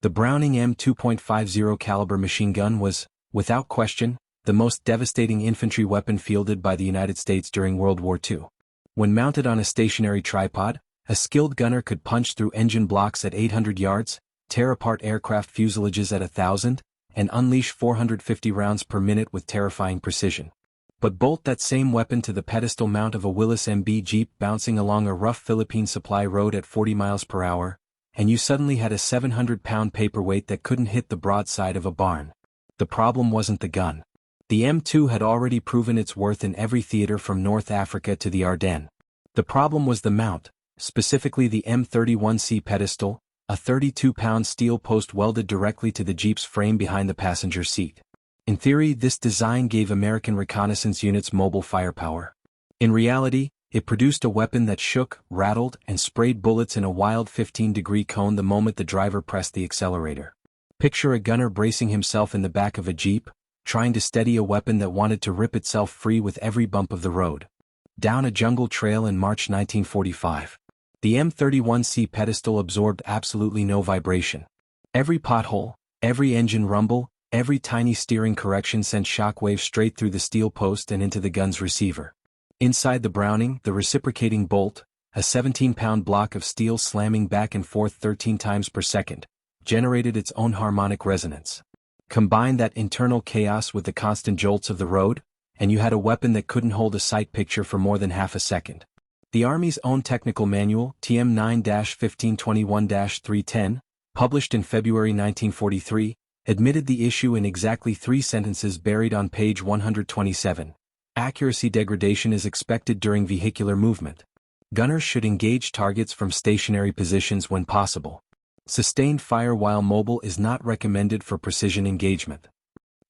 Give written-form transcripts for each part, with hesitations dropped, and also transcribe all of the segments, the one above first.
The Browning M2.50 caliber machine gun was, without question, the most devastating infantry weapon fielded by the United States during World War II. When mounted on a stationary tripod, a skilled gunner could punch through engine blocks at 800 yards, tear apart aircraft fuselages at 1,000, and unleash 450 rounds per minute with terrifying precision. But bolt that same weapon to the pedestal mount of a Willys MB Jeep bouncing along a rough Philippine supply road at 40 miles per hour, and you suddenly had a 700-pound paperweight that couldn't hit the broadside of a barn. The problem wasn't the gun. The M2 had already proven its worth in every theater from North Africa to the Ardennes. The problem was the mount, specifically the M31C pedestal, a 32-pound steel post welded directly to the Jeep's frame behind the passenger seat. In theory, this design gave American reconnaissance units mobile firepower. In reality, it produced a weapon that shook, rattled, and sprayed bullets in a wild 15-degree cone the moment the driver pressed the accelerator. Picture a gunner bracing himself in the back of a Jeep, trying to steady a weapon that wanted to rip itself free with every bump of the road. Down a jungle trail in March 1945. The M31C pedestal absorbed absolutely no vibration. Every pothole, every engine rumble, every tiny steering correction sent shockwaves straight through the steel post and into the gun's receiver. Inside the Browning, the reciprocating bolt, a 17-pound block of steel slamming back and forth 13 times per second, generated its own harmonic resonance. Combine that internal chaos with the constant jolts of the road, and you had a weapon that couldn't hold a sight picture for more than half a second. The Army's own technical manual, TM 9-1521-310, published in February 1943, admitted the issue in exactly 3 sentences buried on page 127. Accuracy degradation is expected during vehicular movement. Gunners should engage targets from stationary positions when possible. Sustained fire while mobile is not recommended for precision engagement.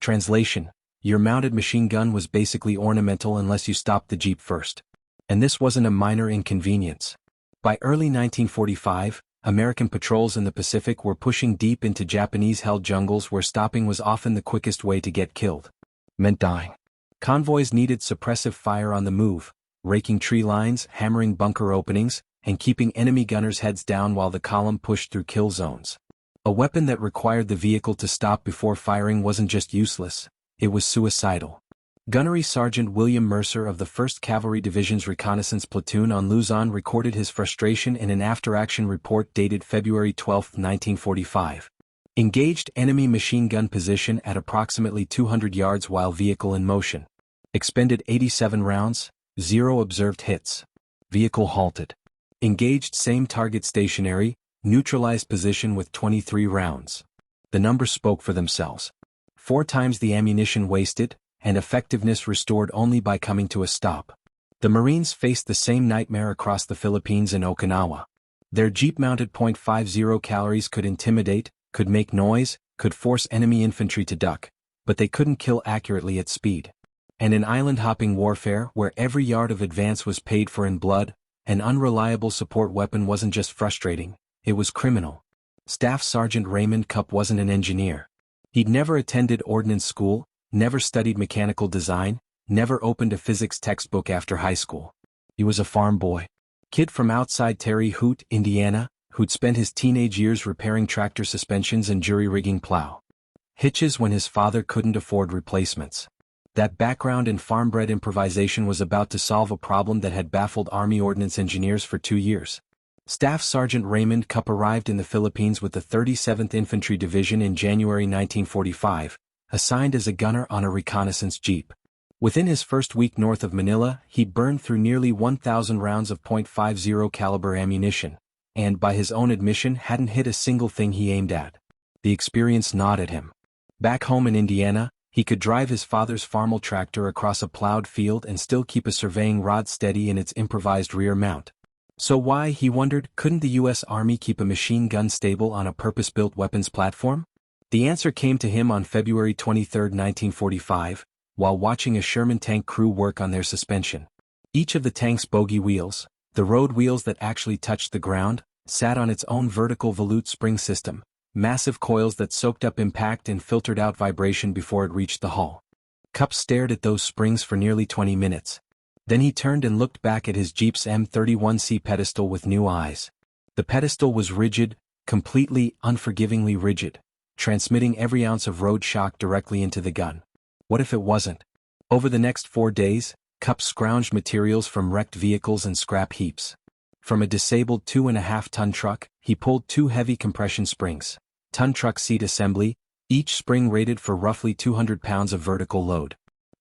Translation: your mounted machine gun was basically ornamental unless you stopped the Jeep first. And this wasn't a minor inconvenience. By early 1945, American patrols in the Pacific were pushing deep into Japanese-held jungles where stopping was often the quickest way to get killed. Meant dying. Convoys needed suppressive fire on the move, raking tree lines, hammering bunker openings, and keeping enemy gunners' heads down while the column pushed through kill zones. A weapon that required the vehicle to stop before firing wasn't just useless, it was suicidal. Gunnery Sergeant William Mercer of the 1st Cavalry Division's reconnaissance platoon on Luzon recorded his frustration in an after-action report dated February 12, 1945. Engaged enemy machine gun position at approximately 200 yards while vehicle in motion. Expended 87 rounds, 0 observed hits. Vehicle halted. Engaged same target stationary, neutralized position with 23 rounds. The numbers spoke for themselves. 4 times the ammunition wasted, and effectiveness restored only by coming to a stop. The Marines faced the same nightmare across the Philippines and Okinawa. Their Jeep-mounted .50 calories could intimidate, could make noise, could force enemy infantry to duck, but they couldn't kill accurately at speed. And in island-hopping warfare, where every yard of advance was paid for in blood, an unreliable support weapon wasn't just frustrating, it was criminal. Staff Sergeant Raymond Cupp wasn't an engineer. He'd never attended ordnance school, never studied mechanical design, never opened a physics textbook after high school. He was a farm boy. Kid from outside Terre Haute, Indiana, who'd spent his teenage years repairing tractor suspensions and jury-rigging plow hitches when his father couldn't afford replacements. That background in farm-bred improvisation was about to solve a problem that had baffled Army ordnance engineers for 2 years. Staff Sergeant Raymond Cupp arrived in the Philippines with the 37th Infantry Division in January 1945, assigned as a gunner on a reconnaissance Jeep. Within his first week north of Manila, he'd burned through nearly 1,000 rounds of .50 caliber ammunition, and by his own admission hadn't hit a single thing he aimed at. The experience gnawed at him. Back home in Indiana, he could drive his father's Farmall tractor across a plowed field and still keep a surveying rod steady in its improvised rear mount. So why, he wondered, couldn't the U.S. Army keep a machine gun stable on a purpose-built weapons platform? The answer came to him on February 23, 1945, while watching a Sherman tank crew work on their suspension. Each of the tank's bogie wheels, the road wheels that actually touched the ground, sat on its own vertical volute spring system, massive coils that soaked up impact and filtered out vibration before it reached the hull. Cupp stared at those springs for nearly 20 minutes. Then he turned and looked back at his Jeep's M31C pedestal with new eyes. The pedestal was rigid, completely, unforgivingly rigid, transmitting every ounce of road shock directly into the gun. What if it wasn't? Over the next 4 days, Cupp scrounged materials from wrecked vehicles and scrap heaps. From a disabled 2.5-ton truck, he pulled 2 heavy compression springs, ton truck seat assembly, each spring rated for roughly 200 pounds of vertical load.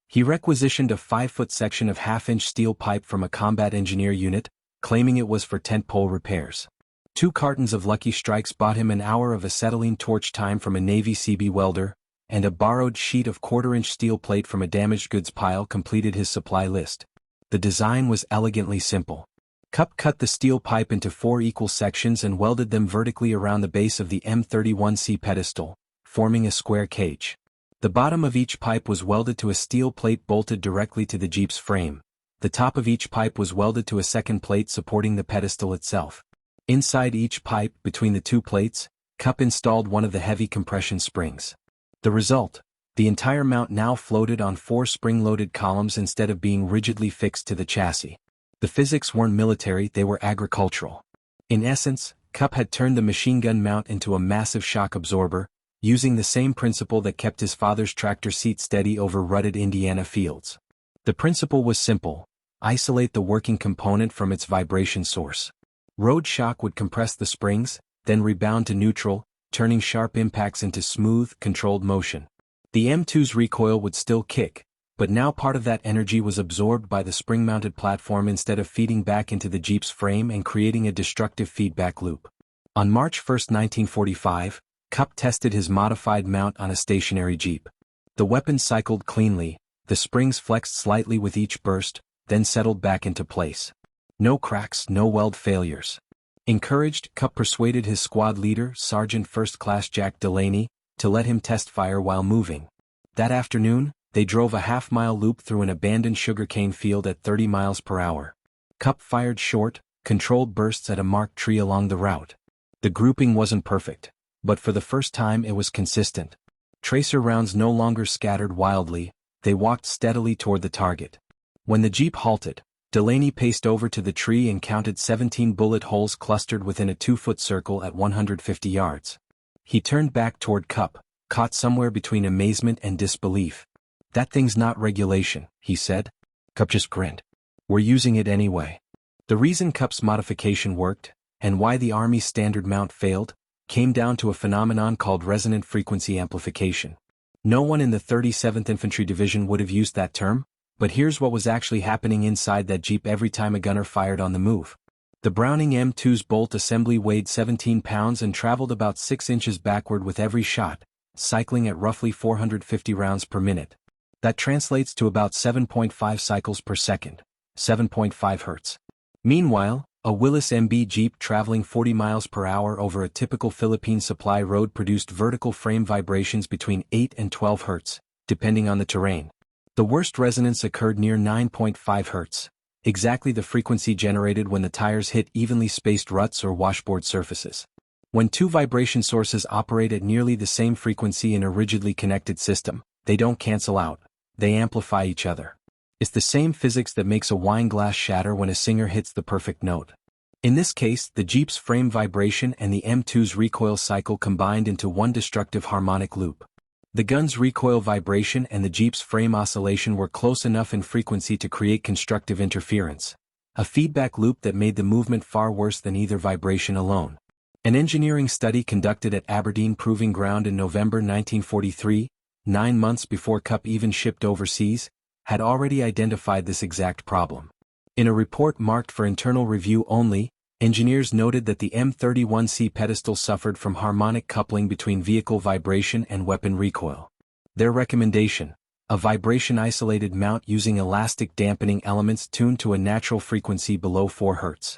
He requisitioned a 5-foot section of half-inch steel pipe from a combat engineer unit, claiming it was for tent pole repairs. 2 cartons of Lucky Strikes bought him an hour of acetylene torch time from a Navy CB welder, and a borrowed sheet of 1/4-inch steel plate from a damaged goods pile completed his supply list. The design was elegantly simple. Cupp cut the steel pipe into 4 equal sections and welded them vertically around the base of the M31C pedestal, forming a square cage. The bottom of each pipe was welded to a steel plate bolted directly to the Jeep's frame. The top of each pipe was welded to a second plate supporting the pedestal itself. Inside each pipe, between the 2 plates, Cupp installed one of the heavy compression springs. The result: the entire mount now floated on 4 spring-loaded columns instead of being rigidly fixed to the chassis. The physics weren't military, they were agricultural. In essence, Cupp had turned the machine gun mount into a massive shock absorber, using the same principle that kept his father's tractor seat steady over rutted Indiana fields. The principle was simple: isolate the working component from its vibration source. Road shock would compress the springs, then rebound to neutral, turning sharp impacts into smooth, controlled motion. The M2's recoil would still kick, but now part of that energy was absorbed by the spring-mounted platform instead of feeding back into the Jeep's frame and creating a destructive feedback loop. On March 1, 1945, Cupp tested his modified mount on a stationary Jeep. The weapon cycled cleanly, the springs flexed slightly with each burst, then settled back into place. No cracks, no weld failures. Encouraged, Cupp persuaded his squad leader, Sergeant First Class Jack Delaney, to let him test fire while moving. That afternoon, they drove a half-mile loop through an abandoned sugarcane field at 30 miles per hour. Cupp fired short, controlled bursts at a marked tree along the route. The grouping wasn't perfect, but for the first time it was consistent. Tracer rounds no longer scattered wildly, they walked steadily toward the target. When the Jeep halted, Delaney paced over to the tree and counted 17 bullet holes clustered within a 2-foot circle at 150 yards. He turned back toward Cupp, caught somewhere between amazement and disbelief. "That thing's not regulation," he said. Cupp just grinned. "We're using it anyway." The reason Cupp's modification worked, and why the Army's standard mount failed, came down to a phenomenon called resonant frequency amplification. No one in the 37th Infantry Division would have used that term, but here's what was actually happening inside that Jeep every time a gunner fired on the move. The Browning M2's bolt assembly weighed 17 pounds and traveled about 6 inches backward with every shot, cycling at roughly 450 rounds per minute. That translates to about 7.5 cycles per second, 7.5 Hz. Meanwhile, a Willis MB Jeep traveling 40 miles per hour over a typical Philippine supply road produced vertical frame vibrations between 8 and 12 Hz, depending on the terrain. The worst resonance occurred near 9.5 Hz, exactly the frequency generated when the tires hit evenly spaced ruts or washboard surfaces. When 2 vibration sources operate at nearly the same frequency in a rigidly connected system, they don't cancel out, they amplify each other. It's the same physics that makes a wine glass shatter when a singer hits the perfect note. In this case, the Jeep's frame vibration and the M2's recoil cycle combined into one destructive harmonic loop. The gun's recoil vibration and the Jeep's frame oscillation were close enough in frequency to create constructive interference, a feedback loop that made the movement far worse than either vibration alone. An engineering study conducted at Aberdeen Proving Ground in November 1943, 9 months before Cupp even shipped overseas, had already identified this exact problem. In a report marked for internal review only, engineers noted that the M31C pedestal suffered from harmonic coupling between vehicle vibration and weapon recoil. Their recommendation: a vibration-isolated mount using elastic dampening elements tuned to a natural frequency below 4 Hz.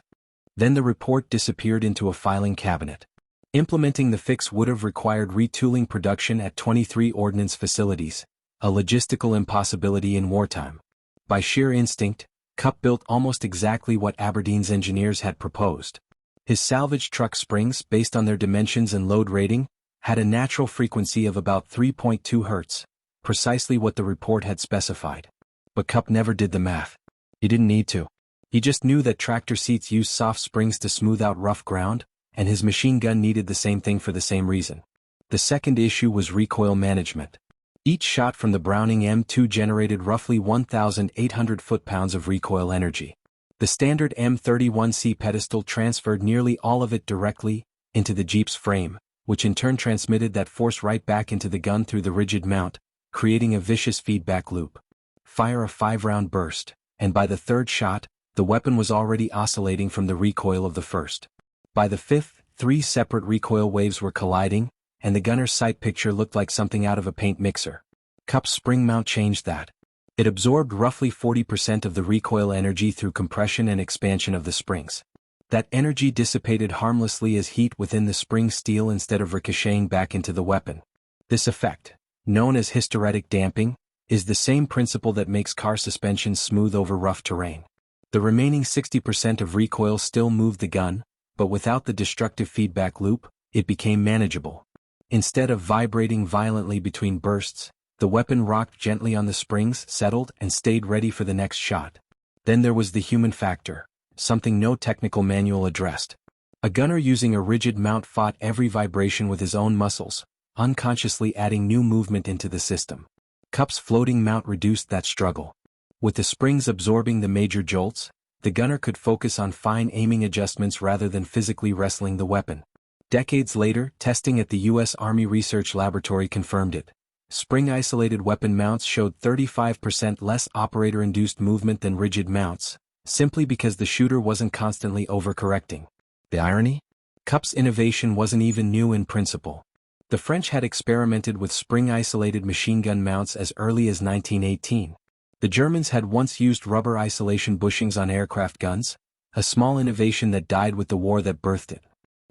Then the report disappeared into a filing cabinet. Implementing the fix would have required retooling production at 23 ordnance facilities, a logistical impossibility in wartime. By sheer instinct, Cupp built almost exactly what Aberdeen's engineers had proposed. His salvage truck springs, based on their dimensions and load rating, had a natural frequency of about 3.2 Hz, precisely what the report had specified. But Cupp never did the math. He didn't need to. He just knew that tractor seats use soft springs to smooth out rough ground, and his machine gun needed the same thing for the same reason. The second issue was recoil management. Each shot from the Browning M2 generated roughly 1,800 foot-pounds of recoil energy. The standard M31C pedestal transferred nearly all of it directly into the Jeep's frame, which in turn transmitted that force right back into the gun through the rigid mount, creating a vicious feedback loop. Fire a 5-round burst, and by the third shot, the weapon was already oscillating from the recoil of the first. By the fifth, 3 separate recoil waves were colliding, and the gunner's sight picture looked like something out of a paint mixer. Cupp's spring mount changed that. It absorbed roughly 40% of the recoil energy through compression and expansion of the springs. That energy dissipated harmlessly as heat within the spring steel instead of ricocheting back into the weapon. This effect, known as hysteretic damping, is the same principle that makes car suspension smooth over rough terrain. The remaining 60% of recoil still moved the gun, but without the destructive feedback loop, it became manageable. Instead of vibrating violently between bursts, the weapon rocked gently on the springs, settled, and stayed ready for the next shot. Then there was the human factor, something no technical manual addressed. A gunner using a rigid mount fought every vibration with his own muscles, unconsciously adding new movement into the system. Cupp's floating mount reduced that struggle. With the springs absorbing the major jolts, the gunner could focus on fine aiming adjustments rather than physically wrestling the weapon. Decades later, testing at the U.S. Army Research Laboratory confirmed it. Spring-isolated weapon mounts showed 35% less operator-induced movement than rigid mounts, simply because the shooter wasn't constantly overcorrecting. The irony? Cupp's innovation wasn't even new in principle. The French had experimented with spring-isolated machine gun mounts as early as 1918. The Germans had once used rubber isolation bushings on aircraft guns, a small innovation that died with the war that birthed it.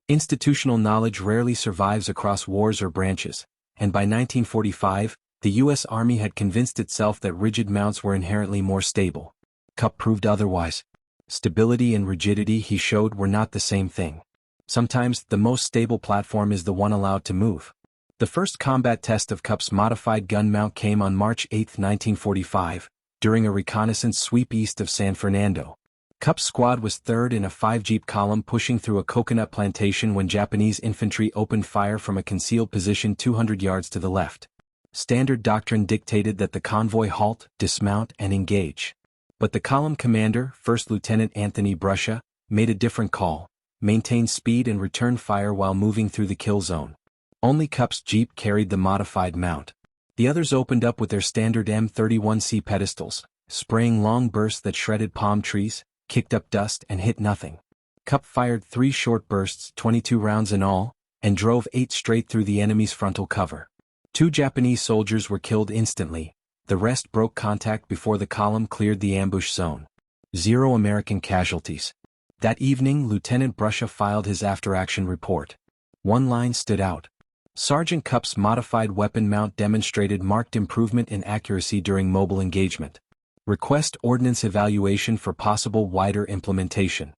Institutional knowledge rarely survives across wars or branches, and by 1945, the U.S. Army had convinced itself that rigid mounts were inherently more stable. Cupp proved otherwise. Stability and rigidity, he showed, were not the same thing. Sometimes, the most stable platform is the one allowed to move. The first combat test of Cupp's modified gun mount came on March 8, 1945, during a reconnaissance sweep east of San Fernando. Cupp's squad was third in a 5-jeep column pushing through a coconut plantation when Japanese infantry opened fire from a concealed position 200 yards to the left. Standard doctrine dictated that the convoy halt, dismount, and engage. But the column commander, First Lieutenant Anthony Bruscia, made a different call: maintain speed and return fire while moving through the kill zone. Only Cupp's jeep carried the modified mount. The others opened up with their standard M31C pedestals, spraying long bursts that shredded palm trees, kicked up dust, and hit nothing. Cupp fired 3 short bursts, 22 rounds in all, and drove 8 straight through the enemy's frontal cover. 2 Japanese soldiers were killed instantly. The rest broke contact before the column cleared the ambush zone. 0 American casualties. That evening, Lieutenant Bruscia filed his after-action report. One line stood out. Sergeant Cupp's modified weapon mount demonstrated marked improvement in accuracy during mobile engagement. Request ordnance evaluation for possible wider implementation.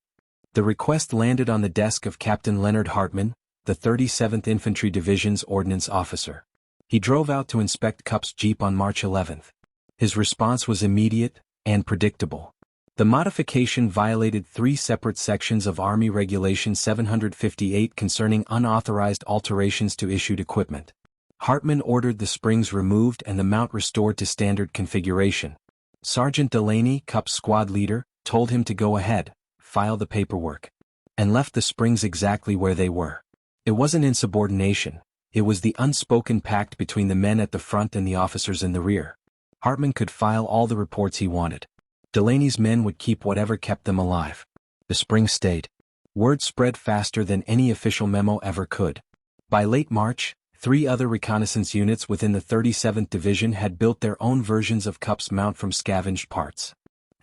The request landed on the desk of Captain Leonard Hartman, the 37th Infantry Division's ordnance officer. He drove out to inspect Cupp's jeep on March 11. His response was immediate and predictable. The modification violated 3 separate sections of Army Regulation 758 concerning unauthorized alterations to issued equipment. Hartman ordered the springs removed and the mount restored to standard configuration. Sergeant Delaney, Cupp's squad leader, told him to go ahead, file the paperwork, and left the springs exactly where they were. It wasn't insubordination, it was the unspoken pact between the men at the front and the officers in the rear. Hartman could file all the reports he wanted. Delaney's men would keep whatever kept them alive. The springs stayed. Word spread faster than any official memo ever could. By late March, 3 other reconnaissance units within the 37th Division had built their own versions of Cupp's mount from scavenged parts.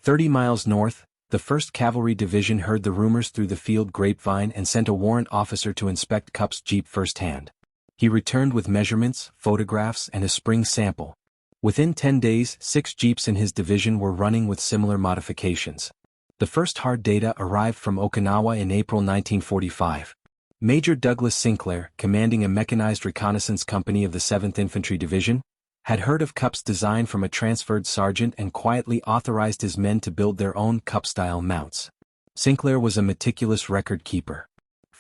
30 miles north, the 1st Cavalry Division heard the rumors through the field grapevine and sent a warrant officer to inspect Cupp's jeep firsthand. He returned with measurements, photographs, and a spring sample. Within 10 days, 6 jeeps in his division were running with similar modifications. The first hard data arrived from Okinawa in April 1945. Major Douglas Sinclair, commanding a mechanized reconnaissance company of the 7th Infantry Division, had heard of Cupp's design from a transferred sergeant and quietly authorized his men to build their own Cupp-style mounts. Sinclair was a meticulous record keeper.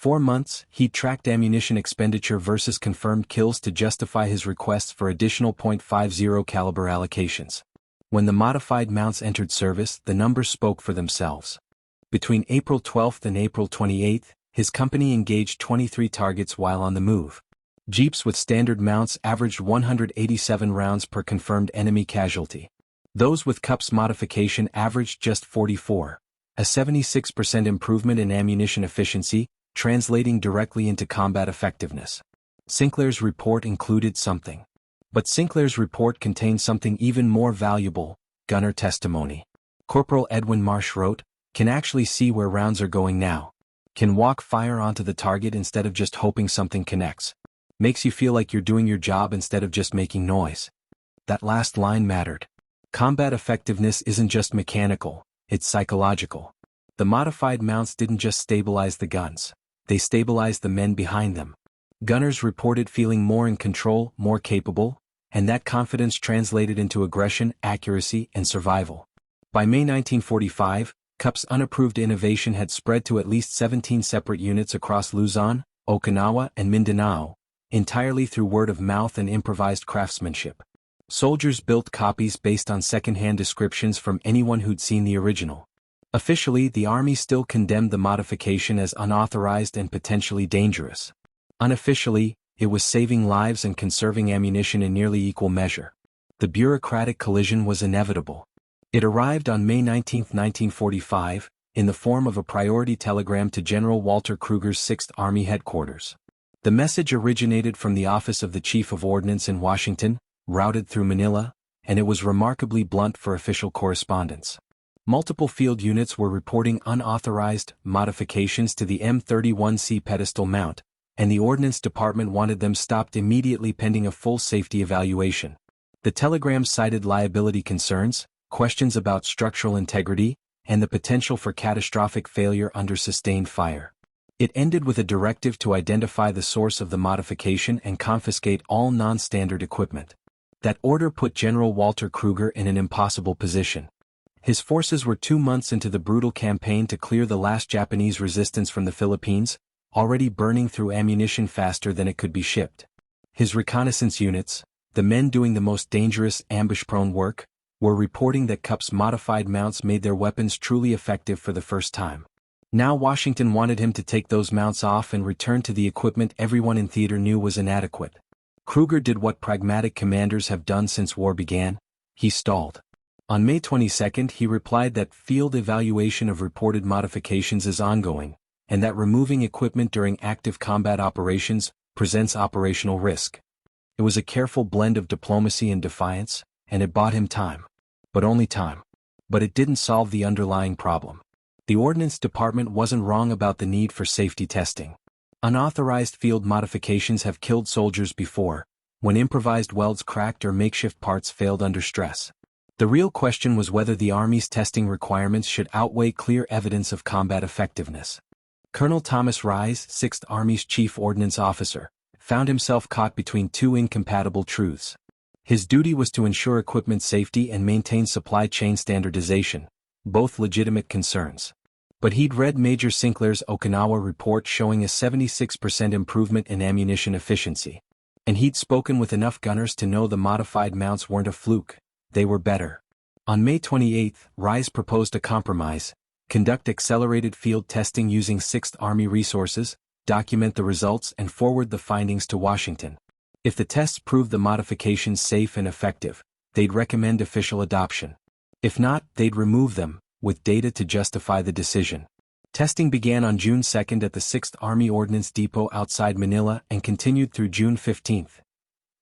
4 months, he tracked ammunition expenditure versus confirmed kills to justify his requests for additional .50 caliber allocations. When the modified mounts entered service, the numbers spoke for themselves. Between April 12 and April 28, his company engaged 23 targets while on the move. Jeeps with standard mounts averaged 187 rounds per confirmed enemy casualty. Those with CUPS modification averaged just 44, a 76% improvement in ammunition efficiency, translating directly into combat effectiveness. Sinclair's report included something. But Sinclair's report contained something even more valuable: gunner testimony. Corporal Edwin Marsh wrote, "Can actually see where rounds are going now. Can walk fire onto the target instead of just hoping something connects. Makes you feel like you're doing your job instead of just making noise." That last line mattered. Combat effectiveness isn't just mechanical, it's psychological. The modified mounts didn't just stabilize the guns, they stabilized the men behind them. Gunners reported feeling more in control, more capable, and that confidence translated into aggression, accuracy, and survival. By May 1945, CUPS unapproved innovation had spread to at least 17 separate units across Luzon, Okinawa, and Mindanao, entirely through word of mouth and improvised craftsmanship. Soldiers built copies based on second-hand descriptions from anyone who'd seen the original. Officially, the Army still condemned the modification as unauthorized and potentially dangerous. Unofficially, it was saving lives and conserving ammunition in nearly equal measure. The bureaucratic collision was inevitable. It arrived on May 19, 1945, in the form of a priority telegram to General Walter Kruger's 6th Army headquarters. The message originated from the office of the Chief of Ordnance in Washington, routed through Manila, and it was remarkably blunt for official correspondence. Multiple field units were reporting unauthorized modifications to the M31C pedestal mount, and the Ordnance Department wanted them stopped immediately pending a full safety evaluation. The telegram cited liability concerns, questions about structural integrity, and the potential for catastrophic failure under sustained fire. It ended with a directive to identify the source of the modification and confiscate all non-standard equipment. That order put General Walter Kruger in an impossible position. His forces were 2 months into the brutal campaign to clear the last Japanese resistance from the Philippines, already burning through ammunition faster than it could be shipped. His reconnaissance units, the men doing the most dangerous, ambush-prone work, were reporting that CUPS modified mounts made their weapons truly effective for the first time. Now Washington wanted him to take those mounts off and return to the equipment everyone in theater knew was inadequate. Kruger did what pragmatic commanders have done since war began: he stalled. On May 22 he replied that field evaluation of reported modifications is ongoing, and that removing equipment during active combat operations presents operational risk. It was a careful blend of diplomacy and defiance, and it bought him time. But only time. But it didn't solve the underlying problem. The Ordnance Department wasn't wrong about the need for safety testing. Unauthorized field modifications have killed soldiers before, when improvised welds cracked or makeshift parts failed under stress. The real question was whether the Army's testing requirements should outweigh clear evidence of combat effectiveness. Colonel Thomas Rise, 6th Army's chief ordnance officer, found himself caught between two incompatible truths. His duty was to ensure equipment safety and maintain supply chain standardization, both legitimate concerns. But he'd read Major Sinclair's Okinawa report showing a 76% improvement in ammunition efficiency. And he'd spoken with enough gunners to know the modified mounts weren't a fluke, they were better. On May 28, Rise proposed a compromise: conduct accelerated field testing using 6th Army resources, document the results and forward the findings to Washington. If the tests proved the modifications safe and effective, they'd recommend official adoption. If not, they'd remove them, with data to justify the decision. Testing began on June 2 at the 6th Army Ordnance Depot outside Manila and continued through June 15.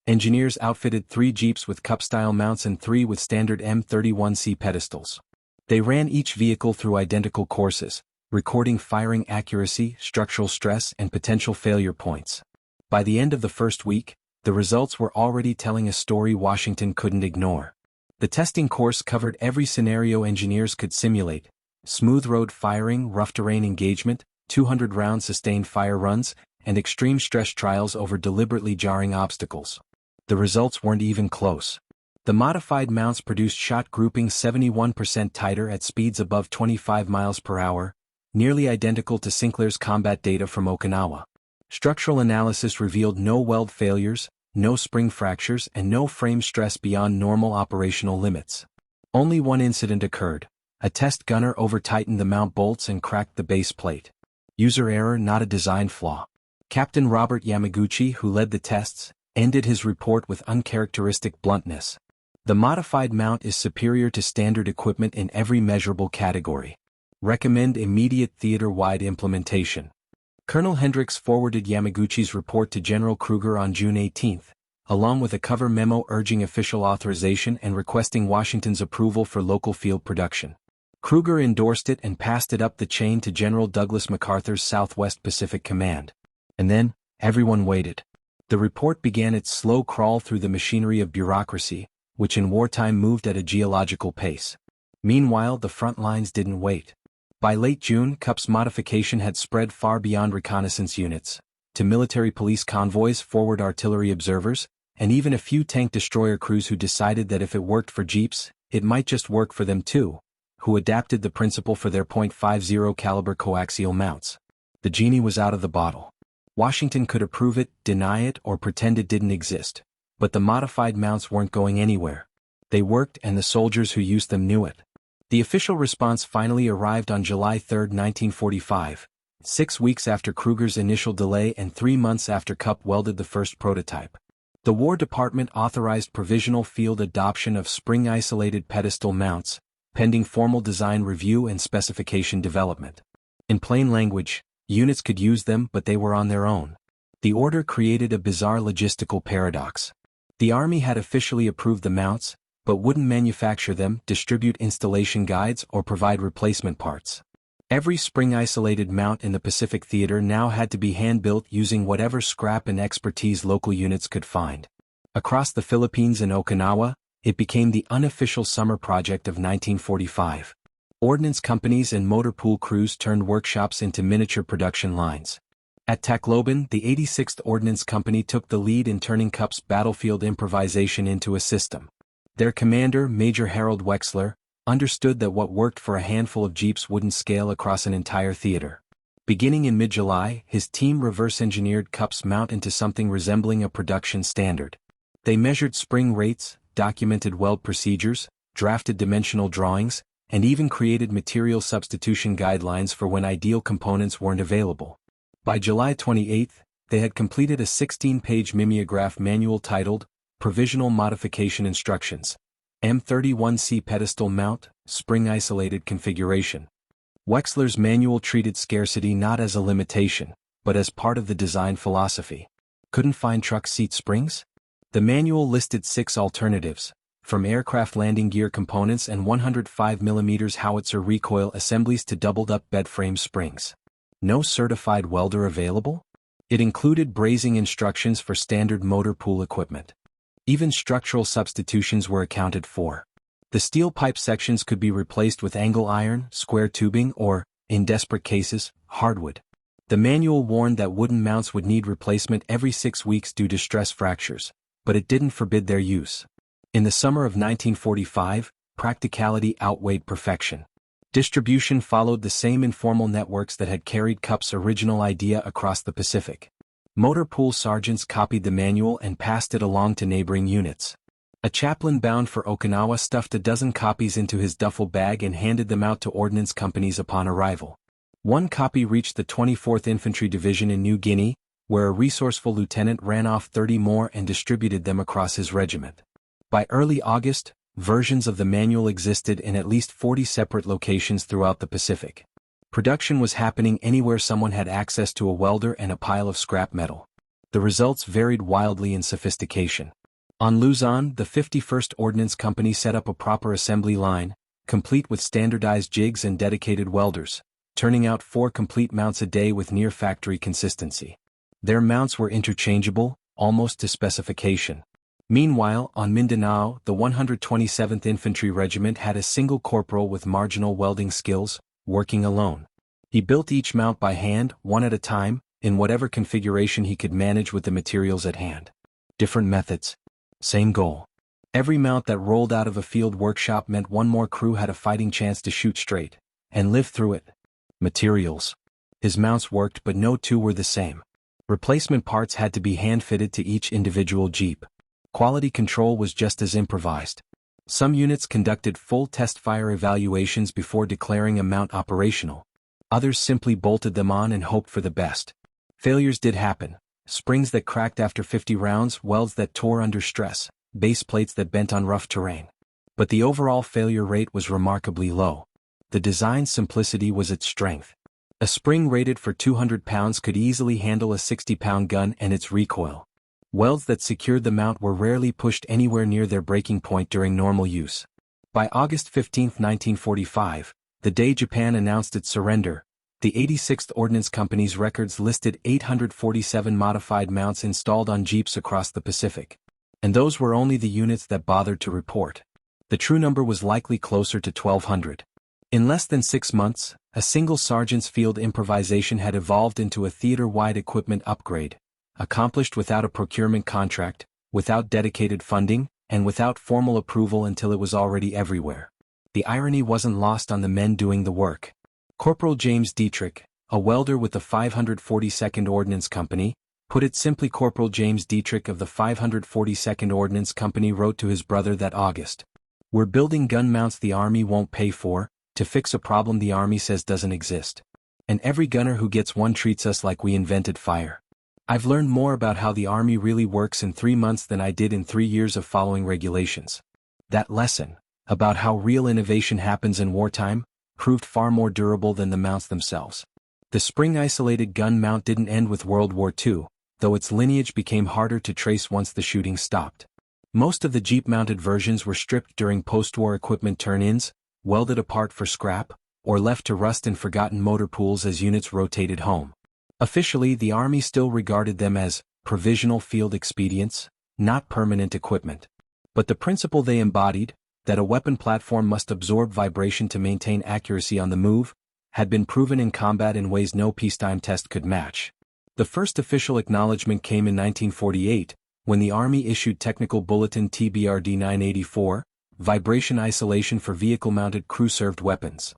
Engineers outfitted 3 Jeeps with cup-style mounts and 3 with standard M31C pedestals. They ran each vehicle through identical courses, recording firing accuracy, structural stress, and potential failure points. By the end of the first week, the results were already telling a story Washington couldn't ignore. The testing course covered every scenario engineers could simulate: smooth road firing, rough terrain engagement, 200-round sustained fire runs, and extreme stress trials over deliberately jarring obstacles. The results weren't even close. The modified mounts produced shot grouping 71% tighter at speeds above 25 miles per hour, nearly identical to Sinclair's combat data from Okinawa. Structural analysis revealed no weld failures, no spring fractures, and no frame stress beyond normal operational limits. Only one incident occurred. A test gunner over-tightened the mount bolts and cracked the base plate. User error, not a design flaw. Captain Robert Yamaguchi, who led the tests, ended his report with uncharacteristic bluntness. The modified mount is superior to standard equipment in every measurable category. Recommend immediate theater-wide implementation. Colonel Hendricks forwarded Yamaguchi's report to General Kruger on June 18, along with a cover memo urging official authorization and requesting Washington's approval for local field production. Kruger endorsed it and passed it up the chain to General Douglas MacArthur's Southwest Pacific Command. And then, everyone waited. The report began its slow crawl through the machinery of bureaucracy, which in wartime moved at a geological pace. Meanwhile, the front lines didn't wait. By late June, CUP's modification had spread far beyond reconnaissance units, to military police convoys, forward artillery observers, and even a few tank destroyer crews who decided that if it worked for Jeeps, it might just work for them too, who adapted the principle for their .50 caliber coaxial mounts. The genie was out of the bottle. Washington could approve it, deny it, or pretend it didn't exist. But the modified mounts weren't going anywhere. They worked, and the soldiers who used them knew it. The official response finally arrived on July 3, 1945, 6 weeks after Kruger's initial delay and 3 months after CUP welded the first prototype. The War Department authorized provisional field adoption of spring-isolated pedestal mounts, pending formal design review and specification development. In plain language, units could use them, but they were on their own. The order created a bizarre logistical paradox. The Army had officially approved the mounts, but wouldn't manufacture them, distribute installation guides, or provide replacement parts. Every spring-isolated mount in the Pacific Theater now had to be hand-built using whatever scrap and expertise local units could find. Across the Philippines and Okinawa, it became the unofficial summer project of 1945. Ordnance companies and motor pool crews turned workshops into miniature production lines. At Tacloban, the 86th Ordnance Company took the lead in turning CUP's battlefield improvisation into a system. Their commander, Major Harold Wexler, understood that what worked for a handful of Jeeps wouldn't scale across an entire theater. Beginning in mid-July, his team reverse-engineered CUP's mount into something resembling a production standard. They measured spring rates, documented weld procedures, drafted dimensional drawings, and even created material substitution guidelines for when ideal components weren't available. By July 28, they had completed a 16-page mimeograph manual titled Provisional Modification Instructions, M31C Pedestal Mount, Spring-Isolated Configuration. Wexler's manual treated scarcity not as a limitation, but as part of the design philosophy. Couldn't find truck seat springs? The manual listed 6 alternatives, from aircraft landing gear components and 105mm howitzer recoil assemblies to doubled-up bed frame springs. No certified welder available? It included brazing instructions for standard motor pool equipment. Even structural substitutions were accounted for. The steel pipe sections could be replaced with angle iron, square tubing, or, in desperate cases, hardwood. The manual warned that wooden mounts would need replacement every 6 weeks due to stress fractures, but it didn't forbid their use. In the summer of 1945, practicality outweighed perfection. Distribution followed the same informal networks that had carried CUP's original idea across the Pacific. Motor pool sergeants copied the manual and passed it along to neighboring units. A chaplain bound for Okinawa stuffed a dozen copies into his duffel bag and handed them out to ordnance companies upon arrival. One copy reached the 24th Infantry Division in New Guinea, where a resourceful lieutenant ran off 30 more and distributed them across his regiment. By early August, versions of the manual existed in at least 40 separate locations throughout the Pacific. Production was happening anywhere someone had access to a welder and a pile of scrap metal. The results varied wildly in sophistication. On Luzon, the 51st Ordnance Company set up a proper assembly line, complete with standardized jigs and dedicated welders, turning out 4 complete mounts a day with near-factory consistency. Their mounts were interchangeable, almost to specification. Meanwhile, on Mindanao, the 127th Infantry Regiment had a single corporal with marginal welding skills, working alone. He built each mount by hand, one at a time, in whatever configuration he could manage with the materials at hand. Different methods. Same goal. Every mount that rolled out of a field workshop meant one more crew had a fighting chance to shoot straight, and live through it. Materials. His mounts worked, but no two were the same. Replacement parts had to be hand-fitted to each individual Jeep. Quality control was just as improvised. Some units conducted full test fire evaluations before declaring a mount operational. Others simply bolted them on and hoped for the best. Failures did happen. Springs that cracked after 50 rounds, welds that tore under stress, base plates that bent on rough terrain. But the overall failure rate was remarkably low. The design's simplicity was its strength. A spring rated for 200 pounds could easily handle a 60-pound gun and its recoil. Welds that secured the mount were rarely pushed anywhere near their breaking point during normal use. By August 15, 1945, the day Japan announced its surrender, the 86th Ordnance Company's records listed 847 modified mounts installed on Jeeps across the Pacific. And those were only the units that bothered to report. The true number was likely closer to 1,200. In less than 6 months, a single sergeant's field improvisation had evolved into a theater-wide equipment upgrade, accomplished without a procurement contract, without dedicated funding, and without formal approval until it was already everywhere. The irony wasn't lost on the men doing the work. Corporal James Dietrich, a welder with the 542nd Ordnance Company, put it simply. Corporal James Dietrich of the 542nd Ordnance Company wrote to his brother that August, "We're building gun mounts the Army won't pay for, to fix a problem the Army says doesn't exist. And every gunner who gets one treats us like we invented fire. I've learned more about how the Army really works in 3 months than I did in 3 years of following regulations." That lesson, about how real innovation happens in wartime, proved far more durable than the mounts themselves. The spring-isolated gun mount didn't end with World War II, though its lineage became harder to trace once the shooting stopped. Most of the Jeep-mounted versions were stripped during post-war equipment turn-ins, welded apart for scrap, or left to rust in forgotten motor pools as units rotated home. Officially, the Army still regarded them as provisional field expedients, not permanent equipment. But the principle they embodied, that a weapon platform must absorb vibration to maintain accuracy on the move, had been proven in combat in ways no peacetime test could match. The first official acknowledgement came in 1948, when the Army issued Technical Bulletin TBRD 984, Vibration Isolation for Vehicle-Mounted Crew-Served Weapons.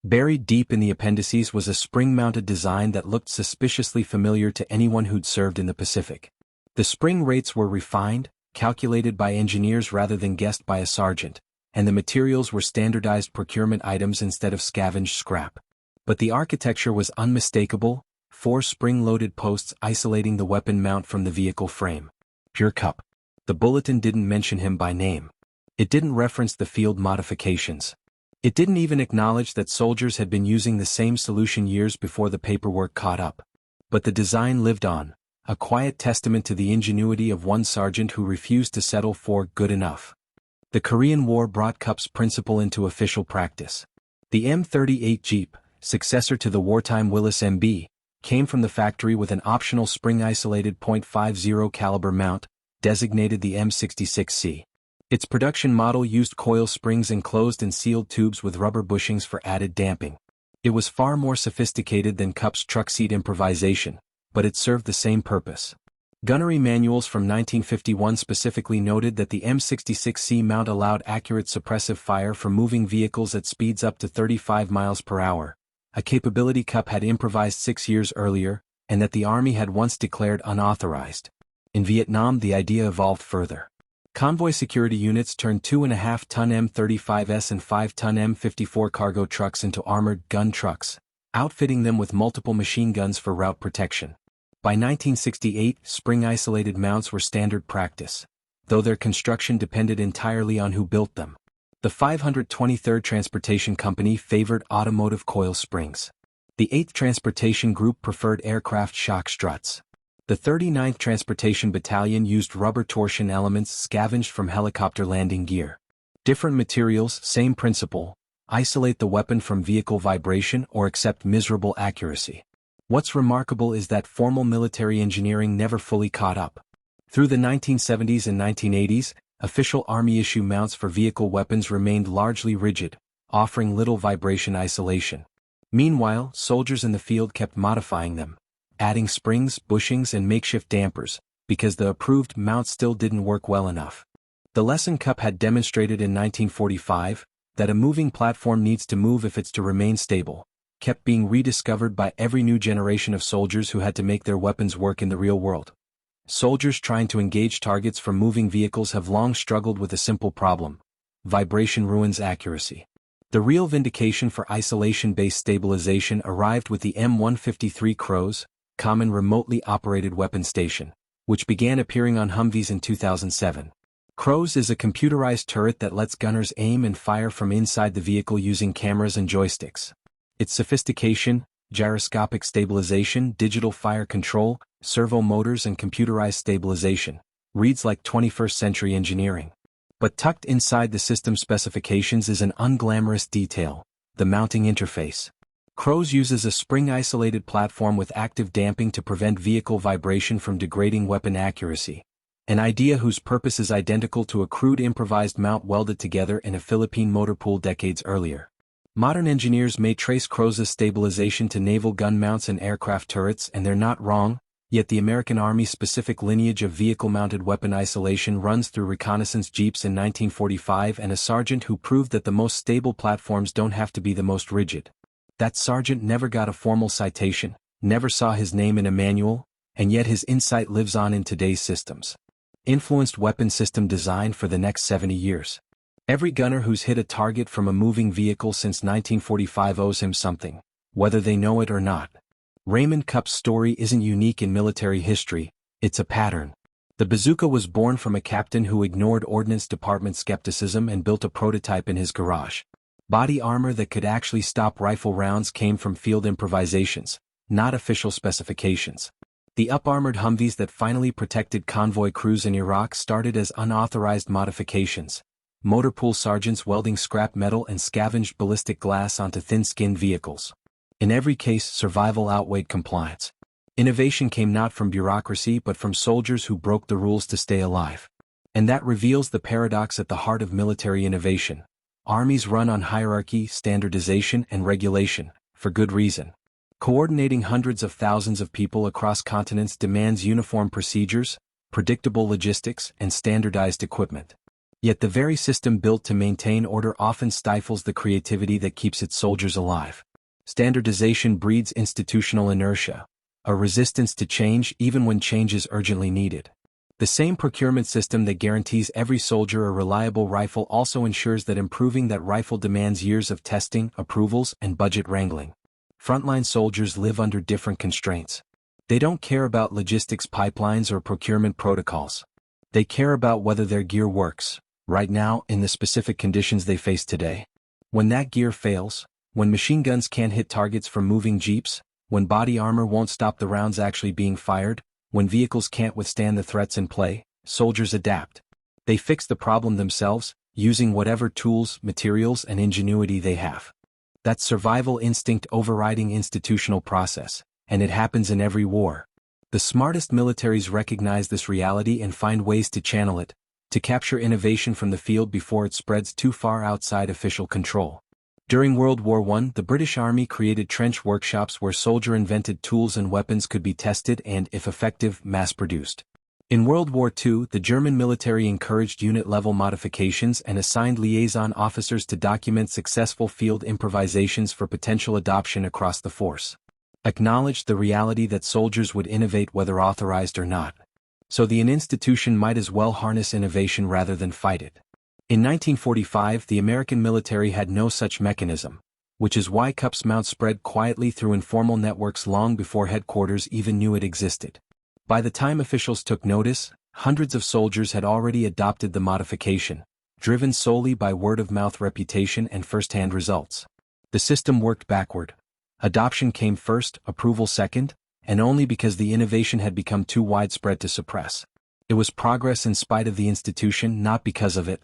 Buried deep in the appendices was a spring-mounted design that looked suspiciously familiar to anyone who'd served in the Pacific. The spring rates were refined, calculated by engineers rather than guessed by a sergeant, and the materials were standardized procurement items instead of scavenged scrap. But the architecture was unmistakable: 4 spring-loaded posts isolating the weapon mount from the vehicle frame. Pure Cup. The bulletin didn't mention him by name. It didn't reference the field modifications. It didn't even acknowledge that soldiers had been using the same solution years before the paperwork caught up. But the design lived on, a quiet testament to the ingenuity of one sergeant who refused to settle for good enough. The Korean War brought Cup's principle into official practice. The M38 Jeep, successor to the wartime Willis MB, came from the factory with an optional spring-isolated .50 caliber mount, designated the M66C. Its production model used coil springs enclosed in sealed tubes with rubber bushings for added damping. It was far more sophisticated than Cup's truck seat improvisation, but it served the same purpose. Gunnery manuals from 1951 specifically noted that the M66C mount allowed accurate suppressive fire for moving vehicles at speeds up to 35 miles per hour, a capability Cup had improvised 6 years earlier, and that the Army had once declared unauthorized. In Vietnam, the idea evolved further. Convoy security units turned 2.5-ton M35s and 5-ton M54 cargo trucks into armored gun trucks, outfitting them with multiple machine guns for route protection. By 1968, spring-isolated mounts were standard practice, though their construction depended entirely on who built them. The 523rd Transportation Company favored automotive coil springs. The 8th Transportation Group preferred aircraft shock struts. The 39th Transportation Battalion used rubber torsion elements scavenged from helicopter landing gear. Different materials, same principle: isolate the weapon from vehicle vibration or accept miserable accuracy. What's remarkable is that formal military engineering never fully caught up. Through the 1970s and 1980s, official Army issue mounts for vehicle weapons remained largely rigid, offering little vibration isolation. Meanwhile, soldiers in the field kept modifying them, adding springs, bushings, and makeshift dampers, because the approved mount still didn't work well enough. The lesson Cup had demonstrated in 1945, that a moving platform needs to move if it's to remain stable, kept being rediscovered by every new generation of soldiers who had to make their weapons work in the real world. Soldiers trying to engage targets from moving vehicles have long struggled with a simple problem: vibration ruins accuracy. The real vindication for isolation-based stabilization arrived with the M153 CROWS, Common Remotely Operated Weapon Station, which began appearing on Humvees in 2007. CROWS is a computerized turret that lets gunners aim and fire from inside the vehicle using cameras and joysticks. Its sophistication, gyroscopic stabilization, digital fire control, servo motors and computerized stabilization, reads like 21st century engineering. But tucked inside the system specifications is an unglamorous detail: the mounting interface. CROWS uses a spring-isolated platform with active damping to prevent vehicle vibration from degrading weapon accuracy, an idea whose purpose is identical to a crude improvised mount welded together in a Philippine motor pool decades earlier. Modern engineers may trace CROWS's stabilization to naval gun mounts and aircraft turrets, and they're not wrong, yet the American Army's specific lineage of vehicle-mounted weapon isolation runs through reconnaissance jeeps in 1945 and a sergeant who proved that the most stable platforms don't have to be the most rigid. That sergeant never got a formal citation, never saw his name in a manual, and yet his insight lives on in today's systems. Influenced weapon system design for the next 70 years. Every gunner who's hit a target from a moving vehicle since 1945 owes him something, whether they know it or not. Raymond Cupp's story isn't unique in military history, it's a pattern. The bazooka was born from a captain who ignored Ordnance Department skepticism and built a prototype in his garage. Body armor that could actually stop rifle rounds came from field improvisations, not official specifications. The up-armored Humvees that finally protected convoy crews in Iraq started as unauthorized modifications. Motor pool sergeants welding scrap metal and scavenged ballistic glass onto thin-skinned vehicles. In every case, survival outweighed compliance. Innovation came not from bureaucracy but from soldiers who broke the rules to stay alive. And that reveals the paradox at the heart of military innovation. Armies run on hierarchy, standardization, and regulation, for good reason. Coordinating hundreds of thousands of people across continents demands uniform procedures, predictable logistics, and standardized equipment. Yet the very system built to maintain order often stifles the creativity that keeps its soldiers alive. Standardization breeds institutional inertia, a resistance to change even when change is urgently needed. The same procurement system that guarantees every soldier a reliable rifle also ensures that improving that rifle demands years of testing, approvals, and budget wrangling. Frontline soldiers live under different constraints. They don't care about logistics pipelines or procurement protocols. They care about whether their gear works, right now, in the specific conditions they face today. When that gear fails, when machine guns can't hit targets from moving jeeps, when body armor won't stop the rounds actually being fired, when vehicles can't withstand the threats in play, soldiers adapt. They fix the problem themselves, using whatever tools, materials, and ingenuity they have. That's survival instinct overriding institutional process, and it happens in every war. The smartest militaries recognize this reality and find ways to channel it, to capture innovation from the field before it spreads too far outside official control. During World War I, the British Army created trench workshops where soldier-invented tools and weapons could be tested and, if effective, mass-produced. In World War II, the German military encouraged unit-level modifications and assigned liaison officers to document successful field improvisations for potential adoption across the force. Acknowledged the reality that soldiers would innovate whether authorized or not. So the institution might as well harness innovation rather than fight it. In 1945, the American military had no such mechanism, which is why Cupp's mount spread quietly through informal networks long before headquarters even knew it existed. By the time officials took notice, hundreds of soldiers had already adopted the modification, driven solely by word-of-mouth reputation and first-hand results. The system worked backward. Adoption came first, approval second, and only because the innovation had become too widespread to suppress. It was progress in spite of the institution, not because of it.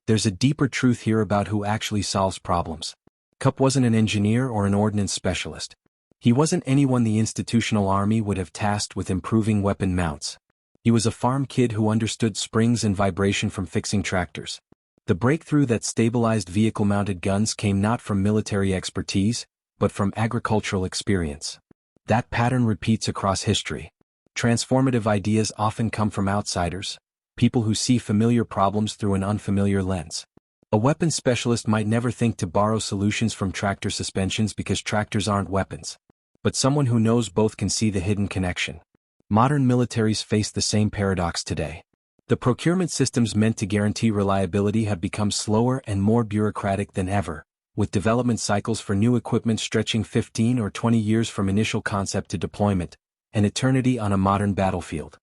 There's a deeper truth here about who actually solves problems. Cupp wasn't an engineer or an ordnance specialist. He wasn't anyone the institutional army would have tasked with improving weapon mounts. He was a farm kid who understood springs and vibration from fixing tractors. The breakthrough that stabilized vehicle-mounted guns came not from military expertise, but from agricultural experience. That pattern repeats across history. Transformative ideas often come from outsiders, people who see familiar problems through an unfamiliar lens. A weapons specialist might never think to borrow solutions from tractor suspensions because tractors aren't weapons. But someone who knows both can see the hidden connection. Modern militaries face the same paradox today. The procurement systems meant to guarantee reliability have become slower and more bureaucratic than ever, with development cycles for new equipment stretching 15 or 20 years from initial concept to deployment, an eternity on a modern battlefield.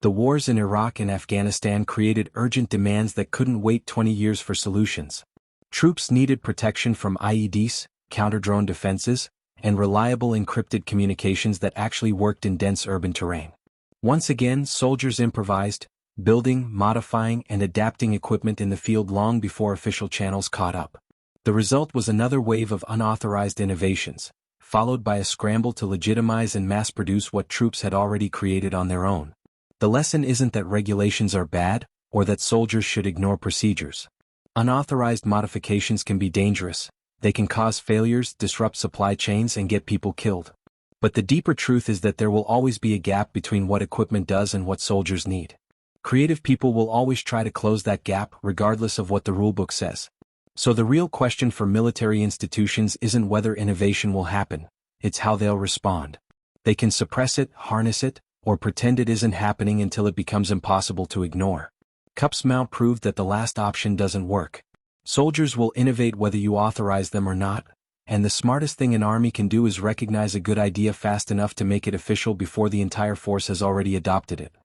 The wars in Iraq and Afghanistan created urgent demands that couldn't wait 20 years for solutions. Troops needed protection from IEDs, counter-drone defenses, and reliable encrypted communications that actually worked in dense urban terrain. Once again, soldiers improvised, building, modifying, and adapting equipment in the field long before official channels caught up. The result was another wave of unauthorized innovations, followed by a scramble to legitimize and mass-produce what troops had already created on their own. The lesson isn't that regulations are bad, or that soldiers should ignore procedures. Unauthorized modifications can be dangerous. They can cause failures, disrupt supply chains, and get people killed. But the deeper truth is that there will always be a gap between what equipment does and what soldiers need. Creative people will always try to close that gap, regardless of what the rulebook says. So the real question for military institutions isn't whether innovation will happen, it's how they'll respond. They can suppress it, harness it, or pretend it isn't happening until it becomes impossible to ignore. Cup's Mount proved that the last option doesn't work. Soldiers will innovate whether you authorize them or not, and the smartest thing an army can do is recognize a good idea fast enough to make it official before the entire force has already adopted it.